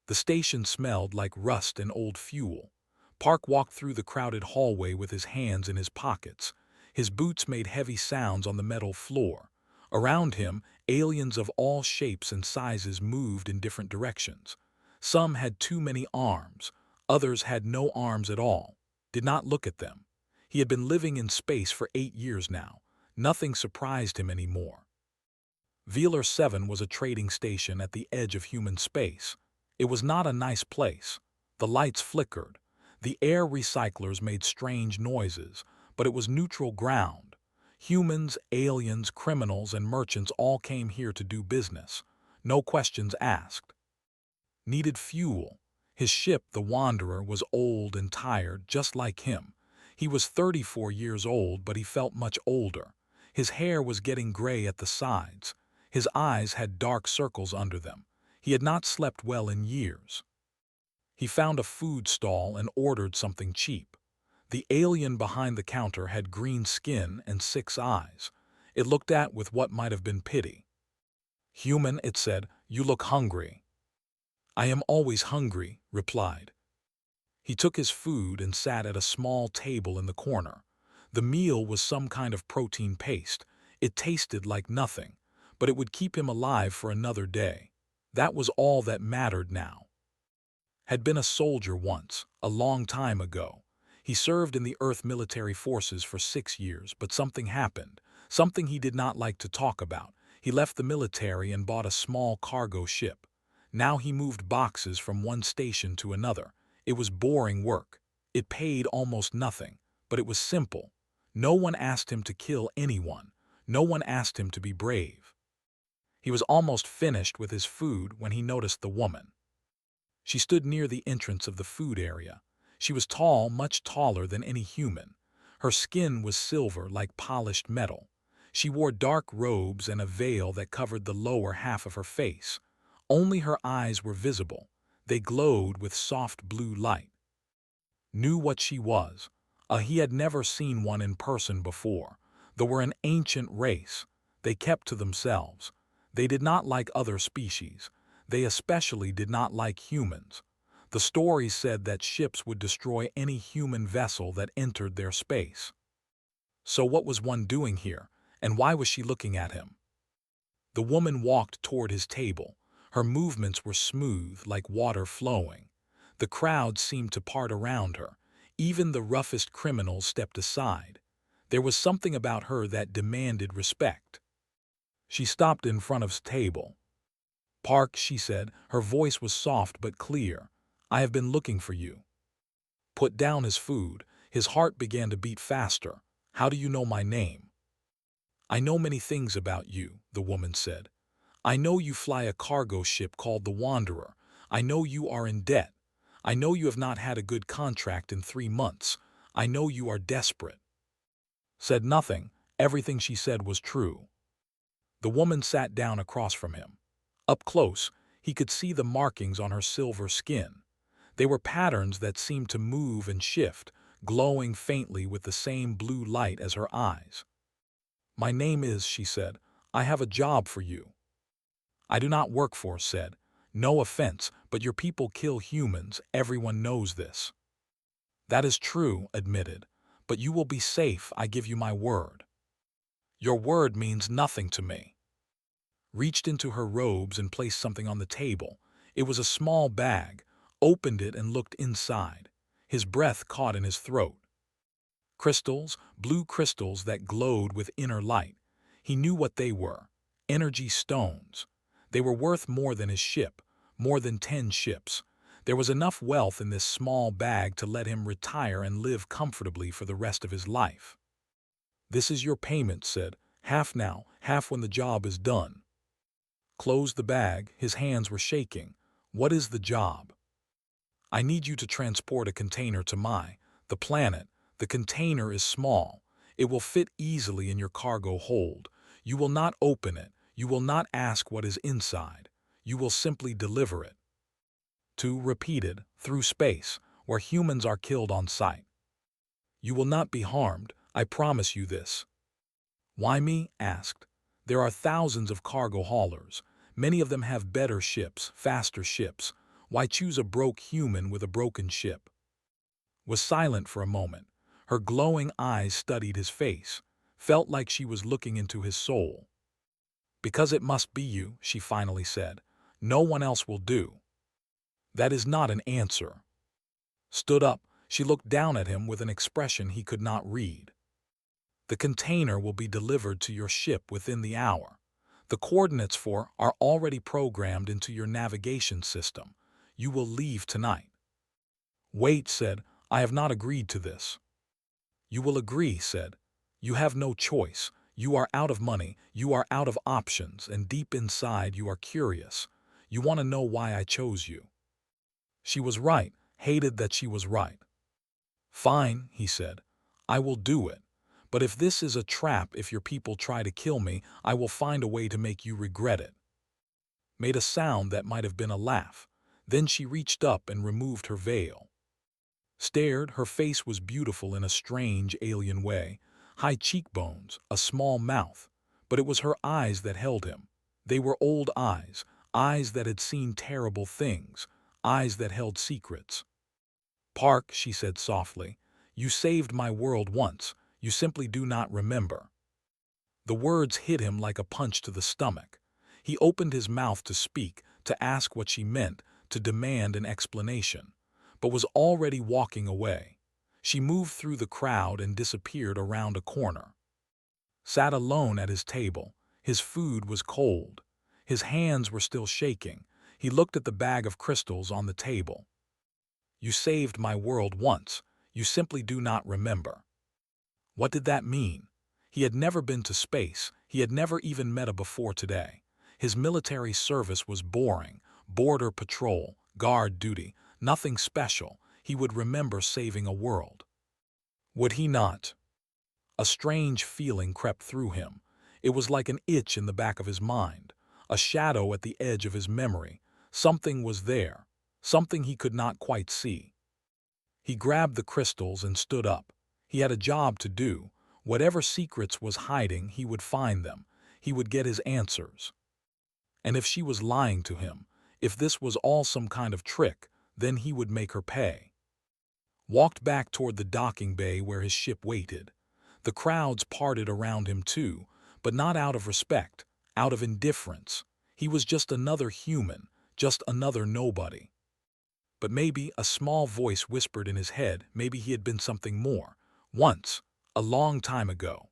The station smelled like rust and old fuel. Park walked through the crowded hallway with his hands in his pockets. His boots made heavy sounds on the metal floor. Around him, aliens of all shapes and sizes moved in different directions. Some had too many arms, others had no arms at all. Did not look at them. He had been living in space for 8 years now. Nothing surprised him anymore. Velar 7 was a trading station at the edge of human space. It was not a nice place. The lights flickered. The air recyclers made strange noises, but it was neutral ground. Humans, aliens, criminals, and merchants all came here to do business. No questions asked. Needed fuel. His ship, the Wanderer, was old and tired, just like him. He was 34 years old, but he felt much older. His hair was getting gray at the sides. His eyes had dark circles under them. He had not slept well in years. He found a food stall and ordered something cheap. The alien behind the counter had green skin and 6 eyes. It looked at with what might have been pity. "Human," it said, "you look hungry." "I am always hungry," replied. He took his food and sat at a small table in the corner. The meal was some kind of protein paste. It tasted like nothing, but it would keep him alive for another day. That was all that mattered now. Had been a soldier once, a long time ago. He served in the Earth military forces for 6 years, but something happened, something he did not like to talk about. He left the military and bought a small cargo ship. Now he moved boxes from one station to another. It was boring work. It paid almost nothing, but it was simple. No one asked him to kill anyone. No one asked him to be brave. He was almost finished with his food when he noticed the woman. She stood near the entrance of the food area. She was tall, much taller than any human. Her skin was silver like polished metal. She wore dark robes and a veil that covered the lower half of her face. Only her eyes were visible. They glowed with soft blue light. Knew what she was. He had never seen one in person before. They were an ancient race. They kept to themselves. They did not like other species. They especially did not like humans. The stories said that ships would destroy any human vessel that entered their space. So what was one doing here, and why was she looking at him? The woman walked toward his table. Her movements were smooth, like water flowing. The crowd seemed to part around her. Even the roughest criminals stepped aside. There was something about her that demanded respect. She stopped in front of his table. "Park," she said. Her voice was soft but clear. "I have been looking for you." Put down his food. His heart began to beat faster. "How do you know my name?" "I know many things about you," the woman said. "I know you fly a cargo ship called the Wanderer. I know you are in debt. I know you have not had a good contract in 3 months. I know you are desperate." Said nothing. Everything she said was true. The woman sat down across from him. Up close, he could see the markings on her silver skin. They were patterns that seemed to move and shift, glowing faintly with the same blue light as her eyes. "My name is," she said. "I have a job for you." "I do not work for," said. "No offense, but your people kill humans. Everyone knows this." "That is true," admitted. "But you will be safe, I give you my word." "Your word means nothing to me." Reached into her robes and placed something on the table. It was a small bag. Opened it and looked inside. His breath caught in his throat. Crystals, blue crystals that glowed with inner light. He knew what they were. Energy stones. They were worth more than his ship, more than 10 ships. There was enough wealth in this small bag to let him retire and live comfortably for the rest of his life. "This is your payment," said. "Half now, half when the job is done." Closed the bag. His hands were shaking. "What is the job?" "I need you to transport a container to the planet. The container is small. It will fit easily in your cargo hold. You will not open it. You will not ask what is inside. You will simply deliver it." To repeated, "Through space, where humans are killed on sight. You will not be harmed. I promise you this." "Why me?" asked. "There are thousands of cargo haulers. Many of them have better ships, faster ships. Why choose a broke human with a broken ship? Was silent for a moment. Her glowing eyes studied his face, felt like she was looking into his soul. Because it must be you, she finally said. No one else will do. That is not an answer. Stood up, she looked down at him with an expression he could not read. The container will be delivered to your ship within the hour. The coordinates for are already programmed into your navigation system. You will leave tonight. Wait, said, I have not agreed to this. You will agree, said. You have no choice. You are out of money, you are out of options, and deep inside you are curious. You want to know why I chose you. She was right, hated that she was right. Fine, he said. I will do it. But if this is a trap, if your people try to kill me, I will find a way to make you regret it. Made a sound that might have been a laugh. Then she reached up and removed her veil. Stared, her face was beautiful in a strange alien way. High cheekbones, a small mouth. But it was her eyes that held him. They were old eyes, eyes that had seen terrible things, eyes that held secrets. Park, she said softly, you saved my world once. You simply do not remember. The words hit him like a punch to the stomach. He opened his mouth to speak, to ask what she meant, to demand an explanation, but was already walking away. She moved through the crowd and disappeared around a corner. Sat alone at his table. His food was cold. His hands were still shaking. He looked at the bag of crystals on the table. You saved my world once. You simply do not remember. What did that mean? He had never been to space. He had never even met a before today. His military service was boring. Border patrol, guard duty, nothing special. He would remember saving a world. Would he not? A strange feeling crept through him. It was like an itch in the back of his mind, a shadow at the edge of his memory. Something was there, something he could not quite see. He grabbed the crystals and stood up. He had a job to do. Whatever secrets was hiding, he would find them. He would get his answers. And if she was lying to him, if this was all some kind of trick, then he would make her pay. Walked back toward the docking bay where his ship waited. The crowds parted around him too, but not out of respect, out of indifference. He was just another human, just another nobody. But maybe a small voice whispered in his head, maybe he had been something more. Once, a long time ago.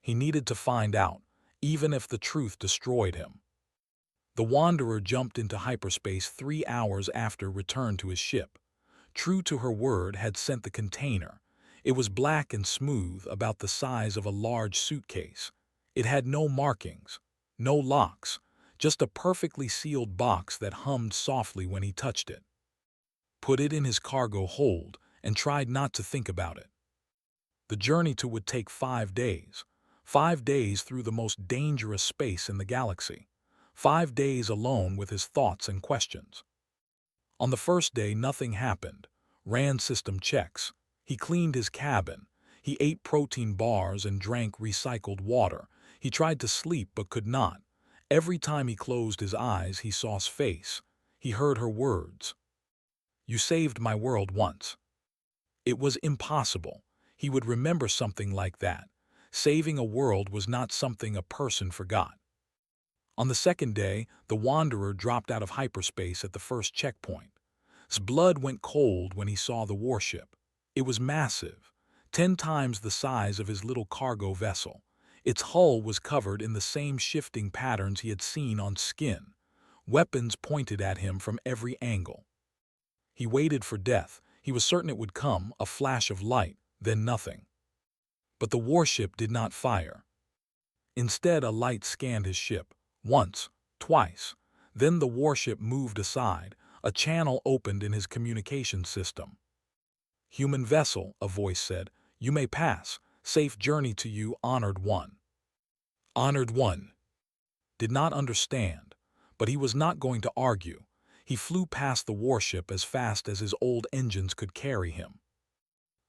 He needed to find out, even if the truth destroyed him. The Wanderer jumped into hyperspace 3 hours after return to his ship. True to her word, had sent the container. It was black and smooth, about the size of a large suitcase. It had no markings, no locks, just a perfectly sealed box that hummed softly when he touched it. Put it in his cargo hold and tried not to think about it. The journey would take 5 days. 5 days through the most dangerous space in the galaxy. 5 days alone with his thoughts and questions. On the first day, nothing happened. Ran system checks. He cleaned his cabin. He ate protein bars and drank recycled water. He tried to sleep but could not. Every time he closed his eyes, he saw his face. He heard her words. You saved my world once. It was impossible. He would remember something like that. Saving a world was not something a person forgot. On the second day, the Wanderer dropped out of hyperspace at the first checkpoint. His blood went cold when he saw the warship. It was massive, 10 times the size of his little cargo vessel. Its hull was covered in the same shifting patterns he had seen on Skin. Weapons pointed at him from every angle. He waited for death. He was certain it would come, a flash of light, then nothing. But the warship did not fire. Instead, a light scanned his ship. Once, twice. Then the warship moved aside. A channel opened in his communication system. Human vessel, a voice said. You may pass. Safe journey to you, Honored One. Honored One did not understand, but he was not going to argue. He flew past the warship as fast as his old engines could carry him.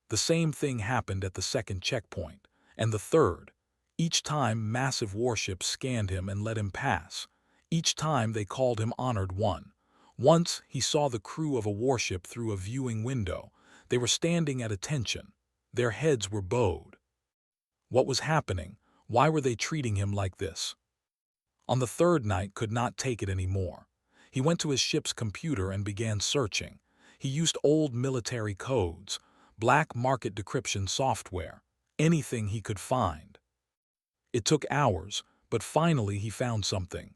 The same thing happened at the second checkpoint, and the third. Each time, massive warships scanned him and let him pass. Each time they called him Honored One. Once, he saw the crew of a warship through a viewing window. They were standing at attention. Their heads were bowed. What was happening? Why were they treating him like this? On the third night, could not take it anymore. He went to his ship's computer and began searching. He used old military codes, black market decryption software, anything he could find. It took hours, but finally he found something.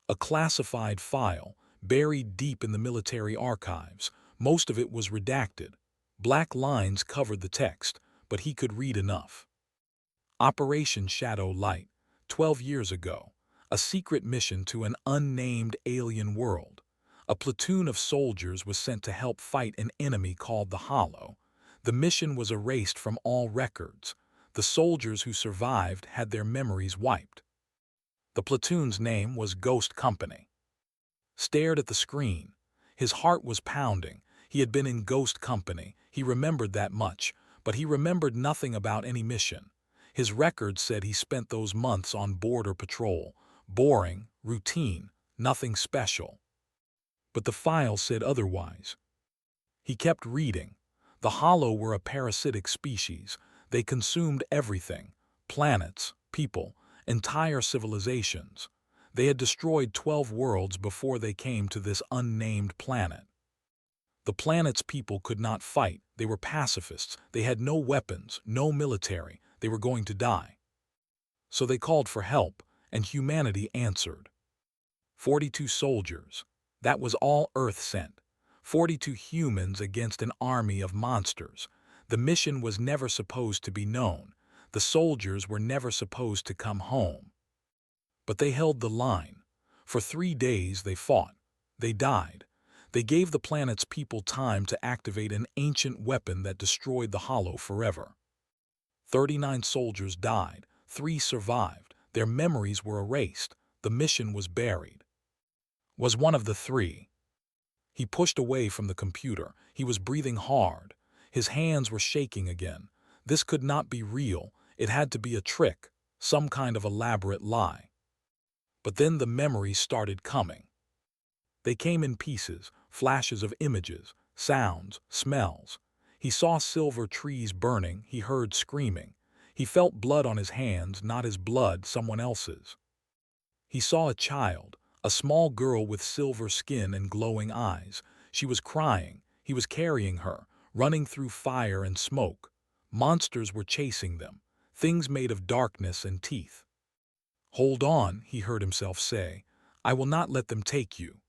A classified file, buried deep in the military archives. Most of it was redacted. Black lines covered the text, but he could read enough. Operation Shadow Light, 12 years ago. A secret mission to an unnamed alien world. A platoon of soldiers was sent to help fight an enemy called the Hollow. The mission was erased from all records. The soldiers who survived had their memories wiped. The platoon's name was Ghost Company. Stared at the screen. His heart was pounding. He had been in Ghost Company. He remembered that much, but he remembered nothing about any mission. His records said he spent those months on border patrol. Boring, routine, nothing special. But the file said otherwise. He kept reading. The Hollow were a parasitic species. They consumed everything: planets, people, entire civilizations. They had destroyed 12 worlds before they came to this unnamed planet. The planet's people could not fight. They were pacifists. They had no weapons, no military. They were going to die. So they called for help, and humanity answered. 42 soldiers. That was all Earth sent. 42 humans against an army of monsters. The mission was never supposed to be known. The soldiers were never supposed to come home. But they held the line. For 3 days they fought. They died. They gave the planet's people time to activate an ancient weapon that destroyed the Hollow forever. 39 soldiers died. 3 survived. Their memories were erased. The mission was buried. Was one of the 3. He pushed away from the computer. He was breathing hard. His hands were shaking again. This could not be real. It had to be a trick, some kind of elaborate lie. But then the memories started coming. They came in pieces, flashes of images, sounds, smells. He saw silver trees burning. He heard screaming. He felt blood on his hands, not his blood, someone else's. He saw a child, a small girl with silver skin and glowing eyes. She was crying. He was carrying her, running through fire and smoke. Monsters were chasing them, things made of darkness and teeth. "Hold on," he heard himself say. "I will not let them take you."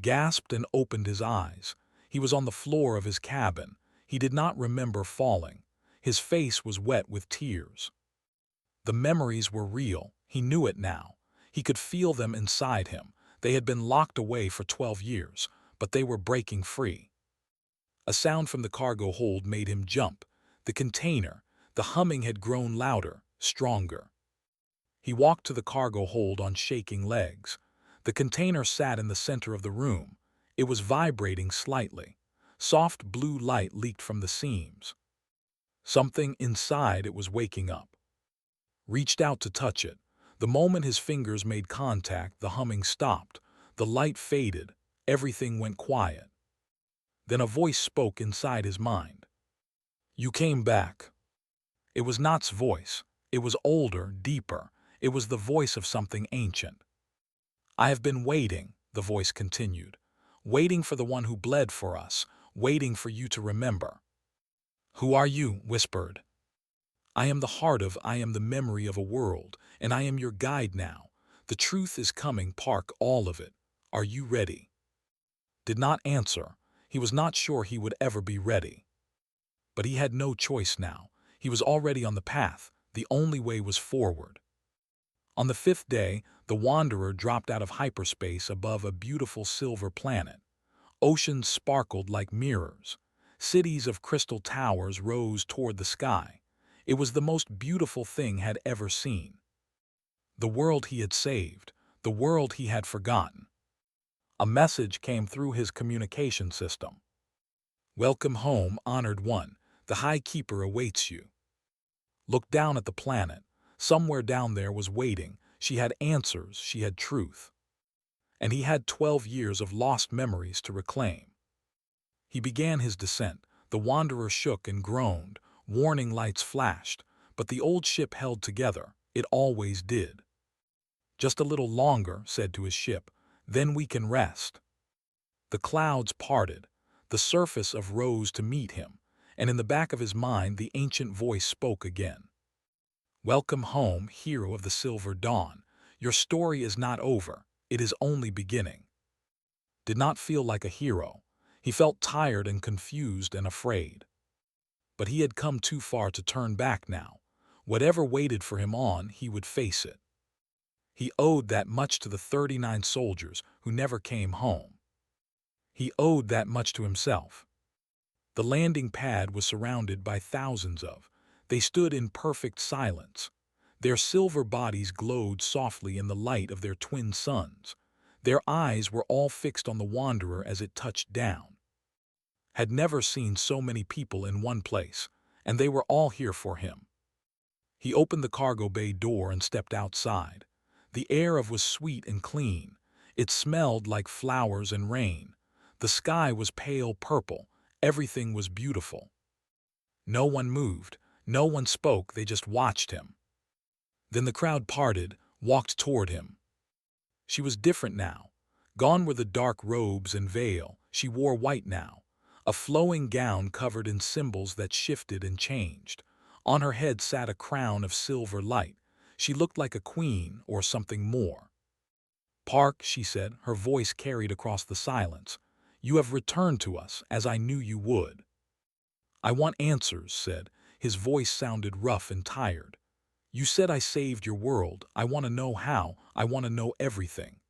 Gasped and opened his eyes. He was on the floor of his cabin. He did not remember falling. His face was wet with tears. The memories were real. He knew it now. He could feel them inside him. They had been locked away for 12 years, but they were breaking free. A sound from the cargo hold made him jump. The container, the humming had grown louder, stronger. He walked to the cargo hold on shaking legs. The container sat in the center of the room. It was vibrating slightly. Soft blue light leaked from the seams. Something inside it was waking up. Reached out to touch it. The moment his fingers made contact, the humming stopped. The light faded. Everything went quiet. Then a voice spoke inside his mind. "You came back." It was Not's voice. It was older, deeper. It was the voice of something ancient. "I have been waiting," the voice continued. "Waiting for the one who bled for us. Waiting for you to remember." "Who are you?" whispered. "I am the heart of, I am the memory of a world, and I am your guide now. The truth is coming, Park, all of it. Are you ready?" Did not answer. He was not sure he would ever be ready. But he had no choice now. He was already on the path. The only way was forward. On the 5th day, the Wanderer dropped out of hyperspace above a beautiful silver planet. Oceans sparkled like mirrors. Cities of crystal towers rose toward the sky. It was the most beautiful thing had ever seen. The world he had saved, the world he had forgotten. A message came through his communication system. "Welcome home, honored one. The High Keeper awaits you." Looked down at the planet. Somewhere down there was waiting. She had answers, she had truth. and he had 12 years of lost memories to reclaim. He began his descent. The Wanderer shook and groaned. Warning lights flashed, but the old ship held together. It always did. "Just a little longer," said to his ship, "then we can rest." The clouds parted. The surface of rose to meet him, and in the back of his mind the ancient voice spoke again. "Welcome home, hero of the Silver Dawn. Your story is not over. It is only beginning." Did not feel like a hero. He felt tired and confused and afraid. But he had come too far to turn back now. Whatever waited for him on, he would face it. He owed that much to the 39 soldiers who never came home. He owed that much to himself. The landing pad was surrounded by thousands of. They stood in perfect silence. Their silver bodies glowed softly in the light of their twin suns. Their eyes were all fixed on the Wanderer as it touched down. Had never seen so many people in one place, and they were all here for him. He opened the cargo bay door and stepped outside. The air was sweet and clean. It smelled like flowers and rain. The sky was pale purple. Everything was beautiful. No one moved. No one spoke. They just watched him. Then the crowd parted, walked toward him. She was different now. Gone were the dark robes and veil. She wore white now. A flowing gown covered in symbols that shifted and changed. On her head sat a crown of silver light. She looked like a queen or something more. "Park," she said, her voice carried across the silence. "You have returned to us, as I knew you would." "I want answers," said. His voice sounded rough and tired. "You said I saved your world. I want to know how. I want to know everything."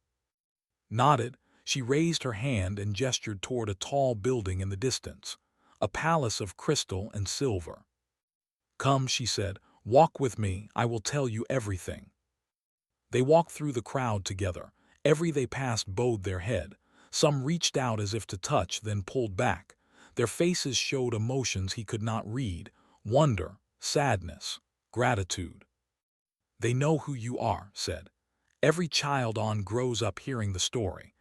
Nodded. She raised her hand and gestured toward a tall building in the distance, a palace of crystal and silver. "Come," she said, "walk with me. I will tell you everything." They walked through the crowd together. Every they passed bowed their head. Some reached out as if to touch, then pulled back. Their faces showed emotions he could not read: wonder, sadness, gratitude. "They know who you are," said. "Every child on grows up hearing the story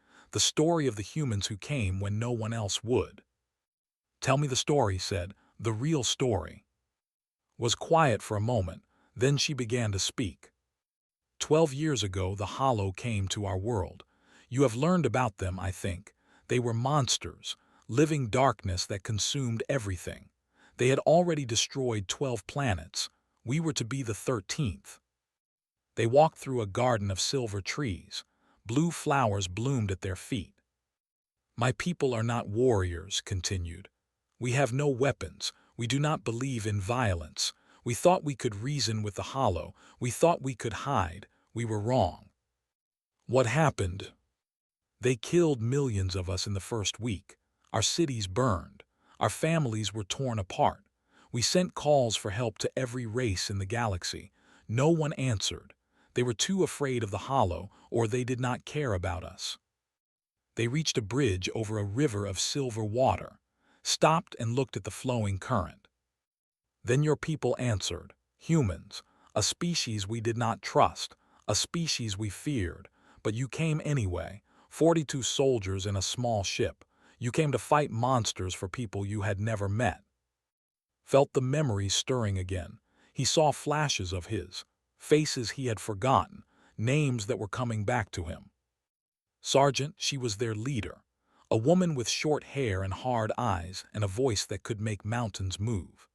of the humans who came when no one else would." "Tell me the story," said, "the real story." Was quiet for a moment, then she began to speak. 12 years ago the Hollow came to our world. You have learned about them, I think. They were monsters, living darkness that consumed everything. They had already destroyed 12 planets. We were to be the 13th. They walked through a garden of silver trees. Blue flowers bloomed at their feet. "My people are not warriors," continued. "We have no weapons. We do not believe in violence. We thought we could reason with the Hollow. We thought we could hide. We were wrong." "What happened?" "They killed millions of us in the first week. Our cities burned. Our families were torn apart. We sent calls for help to every race in the galaxy. No one answered. They were too afraid of the Hollow, or they did not care about us. They reached a bridge over a river of silver water, stopped and looked at the flowing current. Then your people answered, humans, a species we did not trust, a species we feared, but you came anyway, 42 soldiers in a small ship. You came to fight monsters for people you had never met." Felt the memories stirring again. He saw flashes of his, faces he had forgotten, names that were coming back to him. Sergeant, she was their leader, a woman with short hair and hard eyes and a voice that could make mountains move.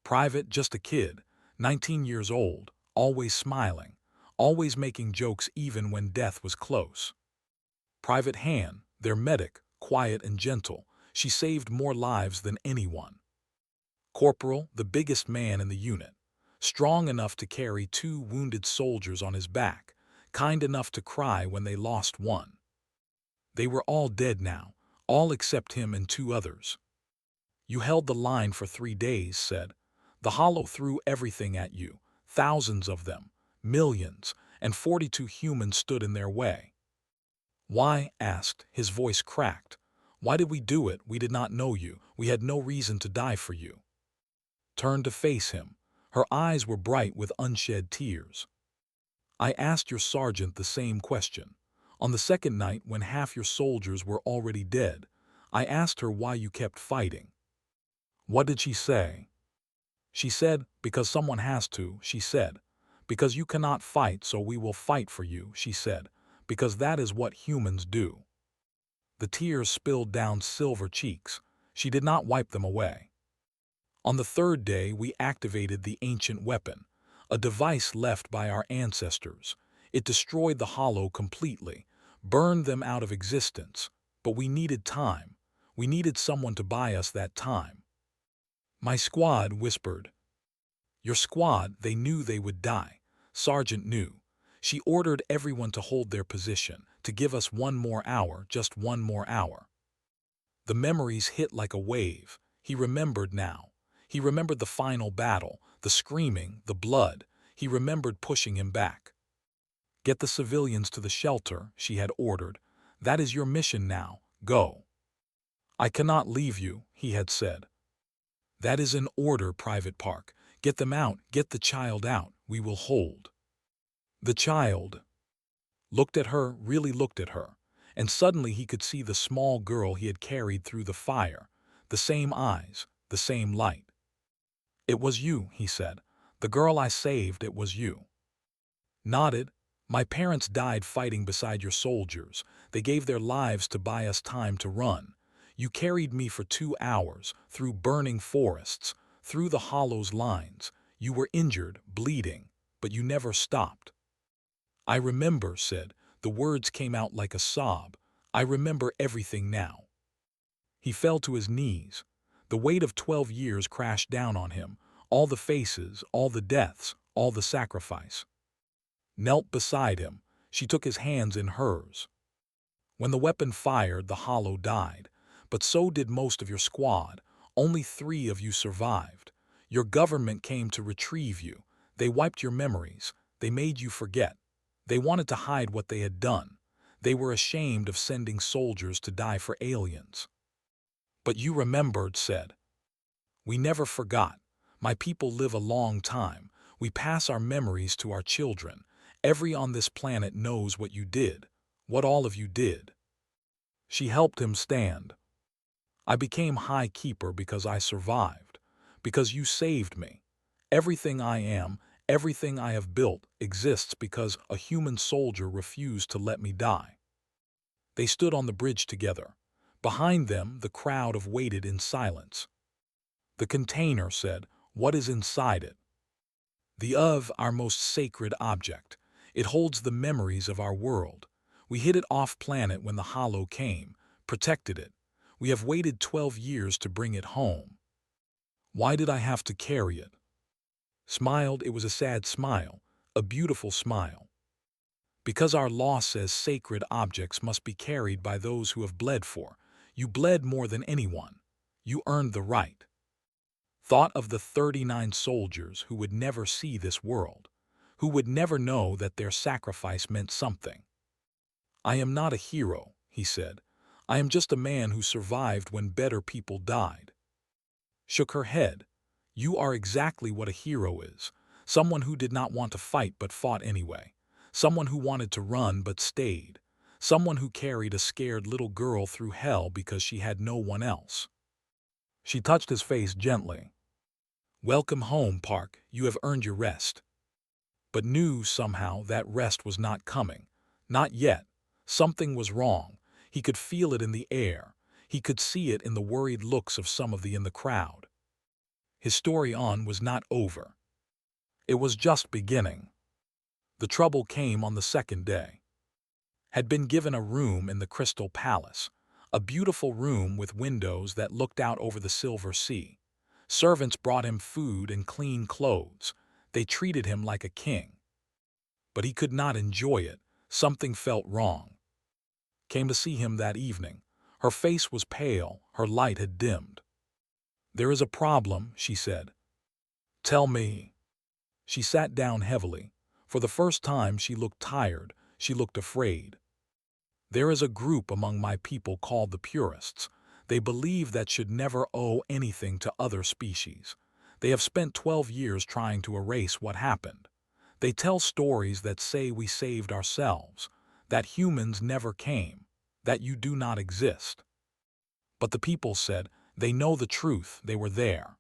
Private, just a kid, 19 years old, always smiling, always making jokes even when death was close. Private Han, their medic, quiet and gentle, she saved more lives than anyone. Corporal, the biggest man in the unit, strong enough to carry 2 wounded soldiers on his back, kind enough to cry when they lost one. They were all dead now, all except him and 2 others. "You held the line for 3 days, said. The Hollow threw everything at you, thousands of them, millions, and 42 humans stood in their way." "Why?" asked, his voice cracked. "Why did we do it? We did not know you. We had no reason to die for you." Turned to face him. Her eyes were bright with unshed tears. "I asked your sergeant the same question. On the second night, when half your soldiers were already dead, I asked her why you kept fighting. What did she say? She said, because someone has to, she said. Because you cannot fight, so we will fight for you, she said. Because that is what humans do. The tears spilled down Silver cheeks. She did not wipe them away. On the third day, we activated the ancient weapon, a device left by our ancestors. It destroyed the Hollow completely, burned them out of existence. But we needed time. We needed someone to buy us that time. My squad whispered. Your squad, they knew they would die. Sergeant knew. She ordered everyone to hold their position, to give us one more hour, just one more hour. The memories hit like a wave. He remembered now. He remembered the final battle, the screaming, the blood. He remembered pushing him back. Get the civilians to the shelter, she had ordered. That is your mission now. Go. I cannot leave you, he had said. That is an order, Private Park. Get them out, get the child out. We will hold. The child looked at her, really looked at her, and suddenly he could see the small girl he had carried through the fire, the same eyes, the same light. It was you, he said. The girl I saved, it was you. Nodded. My parents died fighting beside your soldiers. They gave their lives to buy us time to run. You carried me for 2 hours, through burning forests, through the Hollow's lines. You were injured, bleeding, but you never stopped. I remember, said. The words came out like a sob. I remember everything now. He fell to his knees. The weight of 12 years crashed down on him, all the faces, all the deaths, all the sacrifice. Knelt beside him, she took his hands in hers. When the weapon fired, the Hollow died, but so did most of your squad. Only 3 of you survived. Your government came to retrieve you. They wiped your memories. They made you forget. They wanted to hide what they had done. They were ashamed of sending soldiers to die for aliens. But you remembered, said. We never forgot. My people live a long time. We pass our memories to our children. Every on this planet knows what you did, what all of you did. She helped him stand. I became High Keeper because I survived, because you saved me. Everything I am, everything I have built exists because a human soldier refused to let me die. They stood on the bridge together. Behind them, the crowd waited in silence. The container said, what is inside it? Our most sacred object. It holds the memories of our world. We hid it off-planet when the Hollow came, protected it. We have waited 12 years to bring it home. Why did I have to carry it? Smiled, it was a sad smile, a beautiful smile. Because our law says sacred objects must be carried by those who have bled for. You bled more than anyone. You earned the right. Thought of the 39 soldiers who would never see this world, who would never know that their sacrifice meant something. I am not a hero, he said. I am just a man who survived when better people died. Shook her head. You are exactly what a hero is. Someone who did not want to fight but fought anyway. Someone who wanted to run but stayed. Someone who carried a scared little girl through hell because she had no one else. She touched his face gently. Welcome home, Park. You have earned your rest. But knew somehow that rest was not coming. Not yet. Something was wrong. He could feel it in the air. He could see it in the worried looks of some of in the crowd. His story on was not over. It was just beginning. The trouble came on the second day. Had been given a room in the Crystal Palace, a beautiful room with windows that looked out over the Silver Sea. Servants brought him food and clean clothes. They treated him like a king. But he could not enjoy it. Something felt wrong. Came to see him that evening. Her face was pale, her light had dimmed. There is a problem, she said. Tell me. She sat down heavily. For the first time she looked tired, she looked afraid. There is a group among my people called the Purists. They believe that should never owe anything to other species. They have spent 12 years trying to erase what happened. They tell stories that say we saved ourselves. that humans never came, that you do not exist. But the people said, they know the truth, they were there.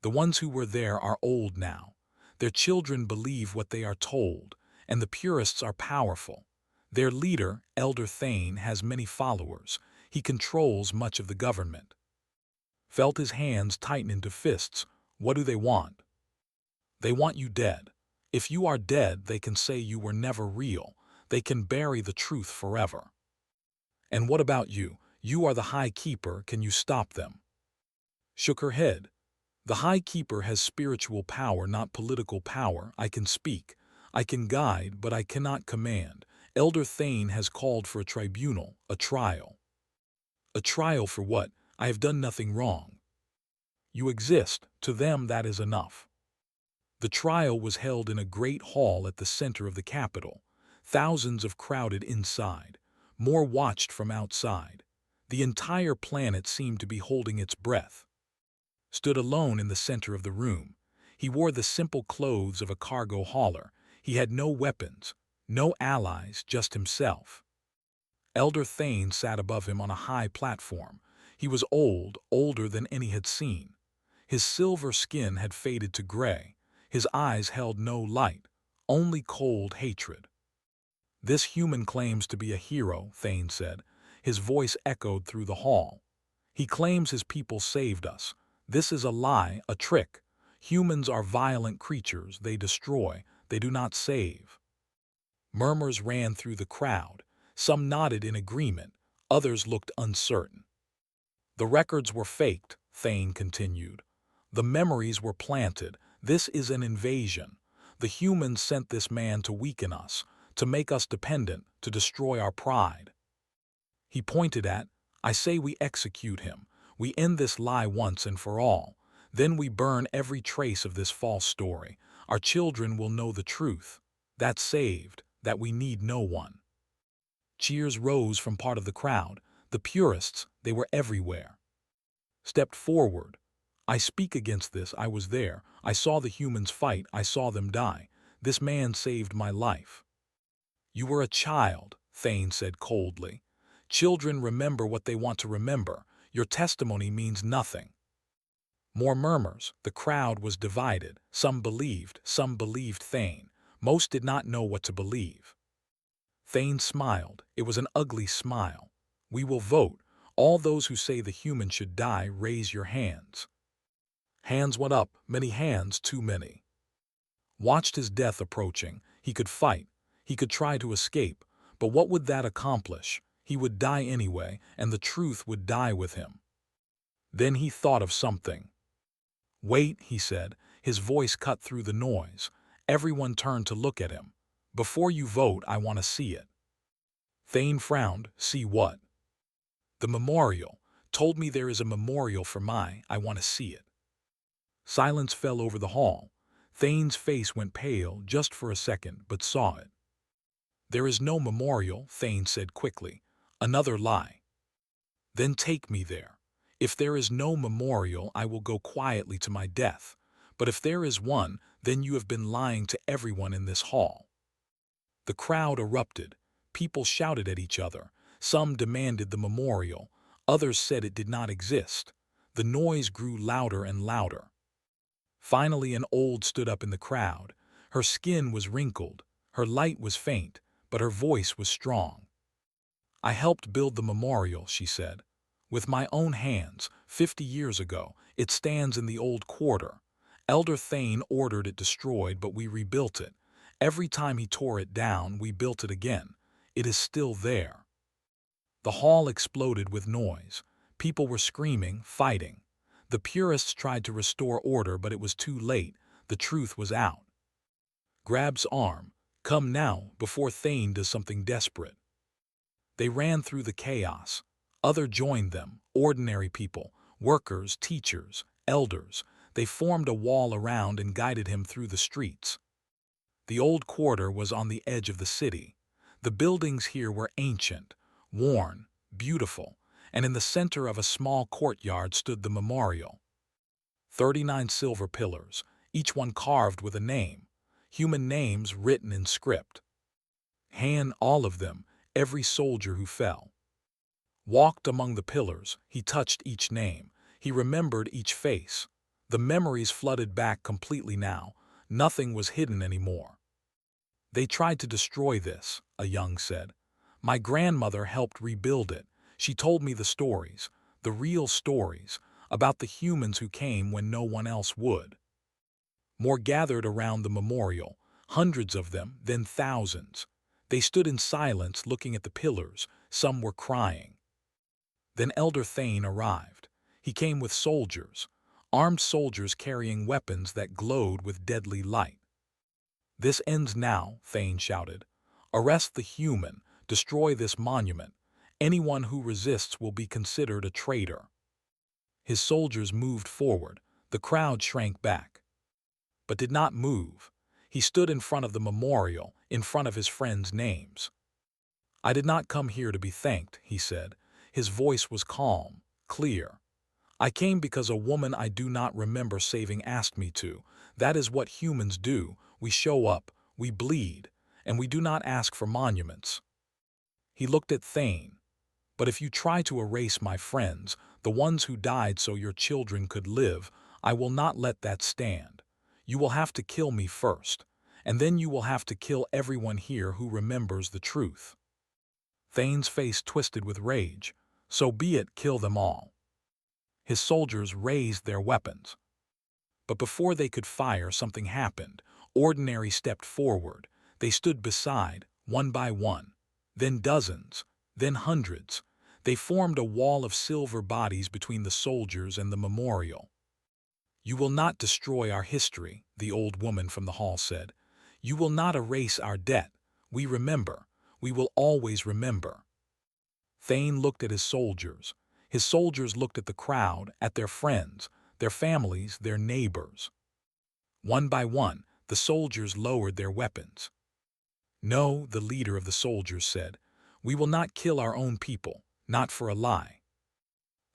The ones who were there are old now. Their children believe what they are told, and the purists are powerful. Their leader, Elder Thane, has many followers. He controls much of the government. Felt his hands tighten into fists. What do they want? They want you dead. If you are dead, they can say you were never real. They can bury the truth forever. And what about you? You are the High Keeper. Can you stop them? Shook her head. The High Keeper has spiritual power, not political power. I can speak. I can guide, but I cannot command. Elder Thane has called for a tribunal, a trial. A trial for what? I have done nothing wrong. You exist. To them that is enough. The trial was held in a great hall at the center of the capital. Thousands of crowded inside. More watched from outside. The entire planet seemed to be holding its breath. Stood alone in the center of the room. He wore the simple clothes of a cargo hauler. He had no weapons, no allies, just himself. Elder Thane sat above him on a high platform. He was old, older than any had seen. His silver skin had faded to gray. His eyes held no light, only cold hatred. This human claims to be a hero, Thane said. His voice echoed through the hall. He claims his people saved us. This is a lie, a trick. Humans are violent creatures. They destroy. They do not save. Murmurs ran through the crowd. Some nodded in agreement. Others looked uncertain. The records were faked, Thane continued. The memories were planted. This is an invasion. The humans sent this man to weaken us, to make us dependent, to destroy our pride. He pointed at, I say we execute him. We end this lie once and for all. Then we burn every trace of this false story. Our children will know the truth. That's saved, that we need no one. Cheers rose from part of the crowd. The purists, they were everywhere. Stepped forward. I speak against this. I was there. I saw the humans fight. I saw them die. This man saved my life. You were a child, Thane said coldly. Children remember what they want to remember. Your testimony means nothing. More murmurs. The crowd was divided. Some believed Thane. Most did not know what to believe. Thane smiled. It was an ugly smile. We will vote. All those who say the human should die, raise your hands. Hands went up, many hands, too many. Watched his death approaching. He could fight. He could try to escape. But what would that accomplish? He would die anyway, and the truth would die with him. Then he thought of something. Wait, he said. His voice cut through the noise. Everyone turned to look at him. Before you vote, I want to see it. Thane frowned. See what? The memorial. Told me there is a memorial for I want to see it. Silence fell over the hall. Thane's face went pale just for a second, but saw it. There is no memorial, Thane said quickly. Another lie. Then take me there. If there is no memorial, I will go quietly to my death. But if there is one, then you have been lying to everyone in this hall. The crowd erupted. People shouted at each other. Some demanded the memorial. Others said it did not exist. The noise grew louder and louder. Finally, an old stood up in the crowd. Her skin was wrinkled. Her light was faint, but her voice was strong. I helped build the memorial, she said. With my own hands, 50 years ago. It stands in the old quarter. Elder Thane ordered it destroyed, but we rebuilt it. Every time he tore it down, we built it again. It is still there. The hall exploded with noise. People were screaming, fighting. The purists tried to restore order, but it was too late. The truth was out. Grab's arm. Come now, before Thane does something desperate. They ran through the chaos. Others joined them, ordinary people, workers, teachers, elders. They formed a wall around and guided him through the streets. The old quarter was on the edge of the city. The buildings here were ancient, worn, beautiful, and in the center of a small courtyard stood the memorial. 39 silver pillars, each one carved with a name, human names written in script. Han, all of them, every soldier who fell. Walked among the pillars, he touched each name. He remembered each face. The memories flooded back completely now. Nothing was hidden anymore. They tried to destroy this, a young said. My grandmother helped rebuild it. She told me the stories, the real stories, about the humans who came when no one else would. More gathered around the memorial, hundreds of them, then thousands. They stood in silence looking at the pillars. Some were crying. Then Elder Thane arrived. He came with soldiers, armed soldiers carrying weapons that glowed with deadly light. This ends now, Thane shouted. Arrest the human, destroy this monument. Anyone who resists will be considered a traitor. His soldiers moved forward. The crowd shrank back, but did not move. He stood in front of the memorial, in front of his friends' names. I did not come here to be thanked, he said. His voice was calm, clear. I came because a woman I do not remember saving asked me to. That is what humans do. We show up, we bleed, and we do not ask for monuments. He looked at Thane. But if you try to erase my friends, the ones who died so your children could live, I will not let that stand. You will have to kill me first, and then you will have to kill everyone here who remembers the truth. Thane's face twisted with rage. So be it, kill them all. His soldiers raised their weapons. But before they could fire, something happened. Ordinary stepped forward. They stood beside, one by one. Then dozens, then hundreds. They formed a wall of silver bodies between the soldiers and the memorial. You will not destroy our history, the old woman from the hall said. You will not erase our debt. We remember. We will always remember. Thane looked at his soldiers. His soldiers looked at the crowd, at their friends, their families, their neighbors. One by one, the soldiers lowered their weapons. No, the leader of the soldiers said, we will not kill our own people, not for a lie.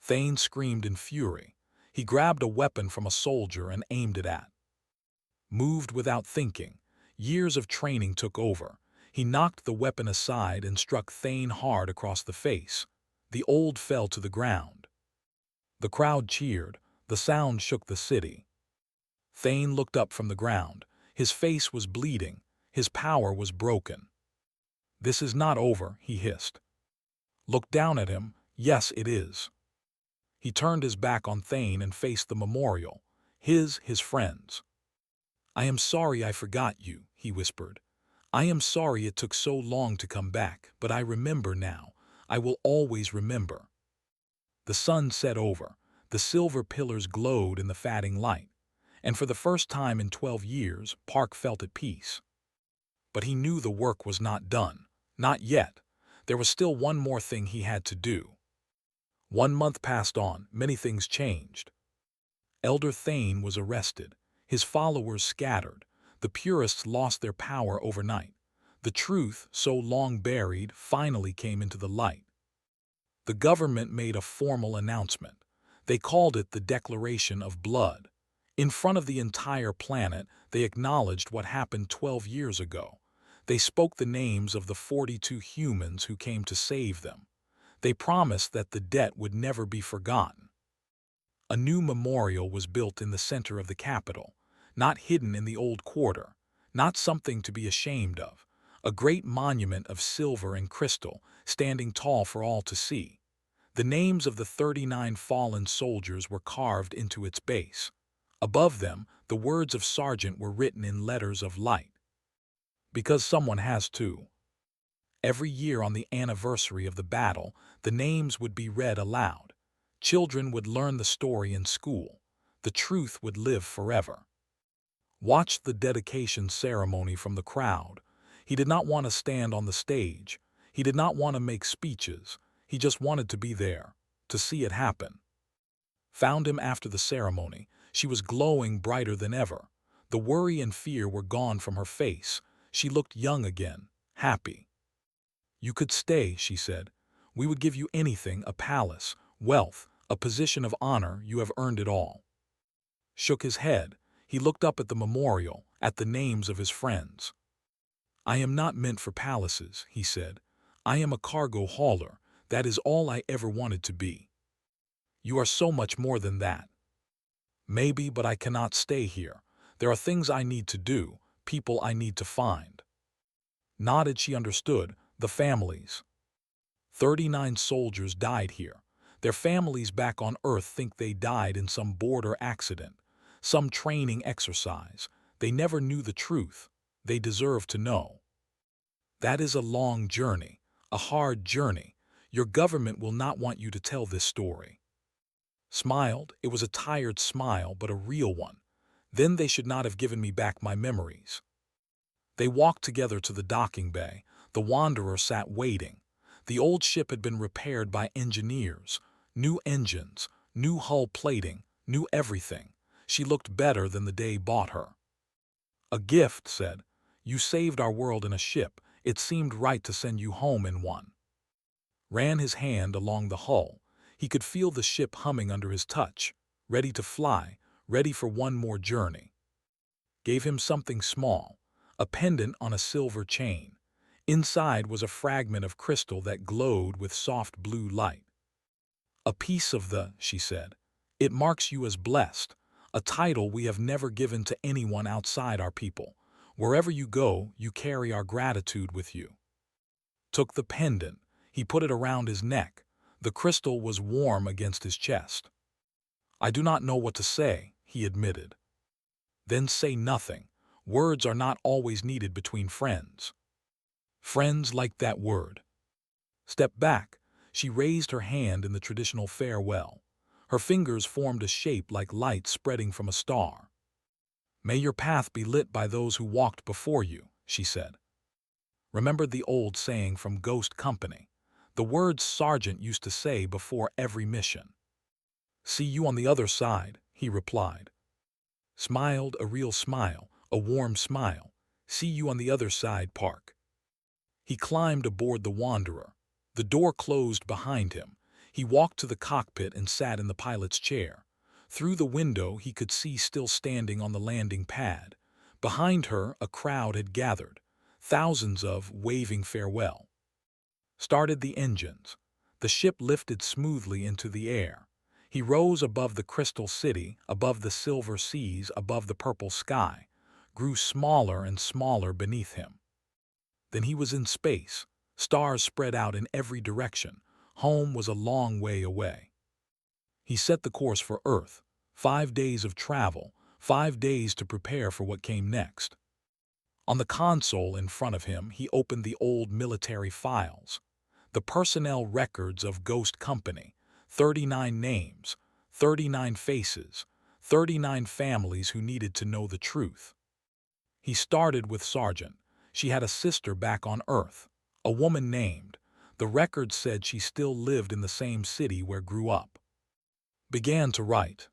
Thane screamed in fury. He grabbed a weapon from a soldier and aimed it at. Moved without thinking. Years of training took over. He knocked the weapon aside and struck Thane hard across the face. The old fell to the ground. The crowd cheered. The sound shook the city. Thane looked up from the ground. His face was bleeding. His power was broken. This is not over, he hissed. Look down at him. Yes, it is. He turned his back on Thane and faced the memorial. His friends. I am sorry I forgot you, he whispered. I am sorry it took so long to come back, but I remember now. I will always remember. The sun set over. The silver pillars glowed in the fading light. And for the first time in 12 years, Park felt at peace. But he knew the work was not done. Not yet. There was still one more thing he had to do. 1 month passed on. Many things changed. Elder Thane was arrested. His followers scattered. The purists lost their power overnight. The truth, so long buried, finally came into the light. The government made a formal announcement. They called it the Declaration of Blood. In front of the entire planet, they acknowledged what happened 12 years ago. They spoke the names of the 42 humans who came to save them. They promised that the debt would never be forgotten. A new memorial was built in the center of the capital, not hidden in the old quarter, not something to be ashamed of. A great monument of silver and crystal, standing tall for all to see. The names of the 39 fallen soldiers were carved into its base. Above them, the words of Sergeant were written in letters of light. Because someone has to. Every year on the anniversary of the battle, the names would be read aloud. Children would learn the story in school. The truth would live forever. Watch the dedication ceremony from the crowd. He did not want to stand on the stage. He did not want to make speeches. He just wanted to be there, to see it happen. Found him after the ceremony. She was glowing brighter than ever. The worry and fear were gone from her face. She looked young again, happy. You could stay, she said. We would give you anything, a palace, wealth, a position of honor. You have earned it all. Shook his head. He looked up at the memorial, at the names of his friends. "I am not meant for palaces," he said. "I am a cargo hauler. That is all I ever wanted to be." "You are so much more than that." "Maybe, but I cannot stay here. There are things I need to do, people I need to find." Nodded, she understood. The families. 39 soldiers died here. Their families back on Earth think they died in some border accident, some training exercise. They never knew the truth. They deserve to know. That is a long journey, a hard journey. Your government will not want you to tell this story. Smiled. It was a tired smile, but a real one. Then they should not have given me back my memories. They walked together to the docking bay. The Wanderer sat waiting. The old ship had been repaired by engineers. New engines, new hull plating, new everything. She looked better than the day bought her. "A gift," said. "You saved our world in a ship. It seemed right to send you home in one." Ran his hand along the hull. He could feel the ship humming under his touch, ready to fly, ready for one more journey. Gave him something small, a pendant on a silver chain. Inside was a fragment of crystal that glowed with soft blue light. "A piece of the," she said. "It marks you as blessed, a title we have never given to anyone outside our people. Wherever you go, you carry our gratitude with you." Took the pendant. He put it around his neck. The crystal was warm against his chest. "I do not know what to say," he admitted. "Then say nothing. Words are not always needed between friends." Friends like that word. Step back. She raised her hand in the traditional farewell. Her fingers formed a shape like light spreading from a star. "May your path be lit by those who walked before you," she said. Remembered the old saying from Ghost Company. The words Sergeant used to say before every mission. "See you on the other side," he replied. Smiled, a real smile, a warm smile. "See you on the other side, Park." He climbed aboard the Wanderer. The door closed behind him. He walked to the cockpit and sat in the pilot's chair. Through the window he could see still standing on the landing pad. Behind her a crowd had gathered, thousands of waving farewell. Started the engines. The ship lifted smoothly into the air. He rose above the crystal city, above the silver seas, above the purple sky, grew smaller and smaller beneath him. Then he was in space. Stars spread out in every direction. Home was a long way away. He set the course for Earth. 5 days of travel, 5 days to prepare for what came next. On the console in front of him, he opened the old military files. The personnel records of Ghost Company. 39 names, 39 faces, 39 families who needed to know the truth. He started with Sergeant. She had a sister back on Earth, a woman named. The record said she still lived in the same city where grew up. Began to write.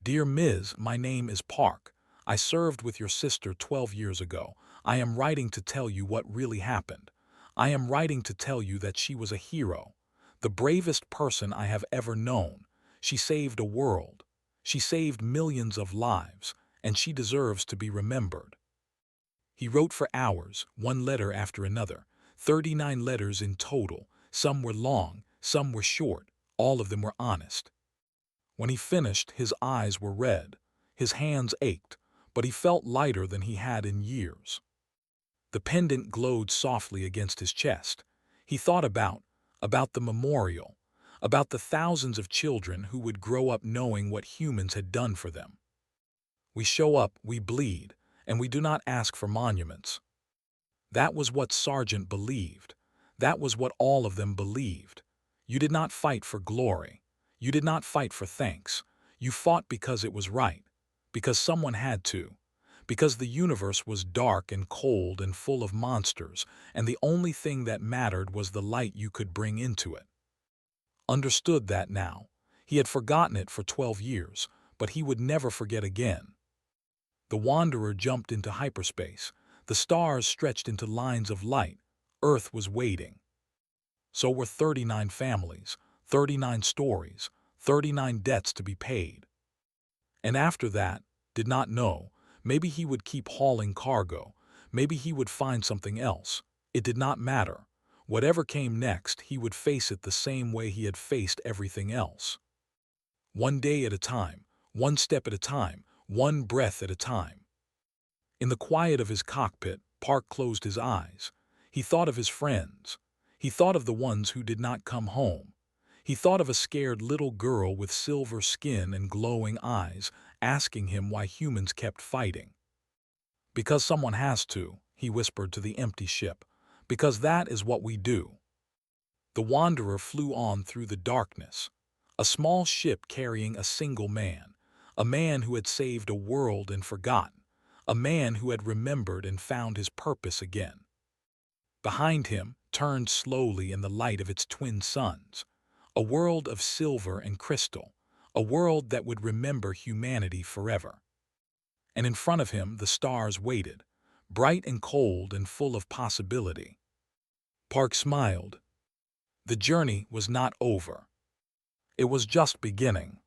"Dear Ms., my name is Park. I served with your sister 12 years ago. I am writing to tell you what really happened. I am writing to tell you that she was a hero, the bravest person I have ever known. She saved a world. She saved millions of lives, and she deserves to be remembered." He wrote for hours, one letter after another, 39 letters in total. Some were long, some were short, all of them were honest. When he finished, his eyes were red, his hands ached, but he felt lighter than he had in years. The pendant glowed softly against his chest. He thought about the memorial, about the thousands of children who would grow up knowing what humans had done for them. We show up, we bleed, and we do not ask for monuments. That was what Sergeant believed. That was what all of them believed. You did not fight for glory. You did not fight for thanks. You fought because it was right, because someone had to, because the universe was dark and cold and full of monsters, and the only thing that mattered was the light you could bring into it. Understood that now. He had forgotten it for 12 years, but he would never forget again. The Wanderer jumped into hyperspace. The stars stretched into lines of light. Earth was waiting. So were 39 families, 39 stories, 39 debts to be paid. And after that, did not know, maybe he would keep hauling cargo. Maybe he would find something else. It did not matter. Whatever came next, he would face it the same way he had faced everything else. One day at a time, one step at a time, one breath at a time. In the quiet of his cockpit, Park closed his eyes. He thought of his friends. He thought of the ones who did not come home. He thought of a scared little girl with silver skin and glowing eyes, asking him why humans kept fighting. "Because someone has to," he whispered to the empty ship. "Because that is what we do." The wanderer flew on through the darkness. A small ship carrying a single man. A man who had saved a world and forgotten. A man who had remembered and found his purpose again. Behind him, turned slowly in the light of its twin suns. A world of silver and crystal. A world that would remember humanity forever. And in front of him the stars waited, bright and cold and full of possibility. Park smiled. The journey was not over. It was just beginning.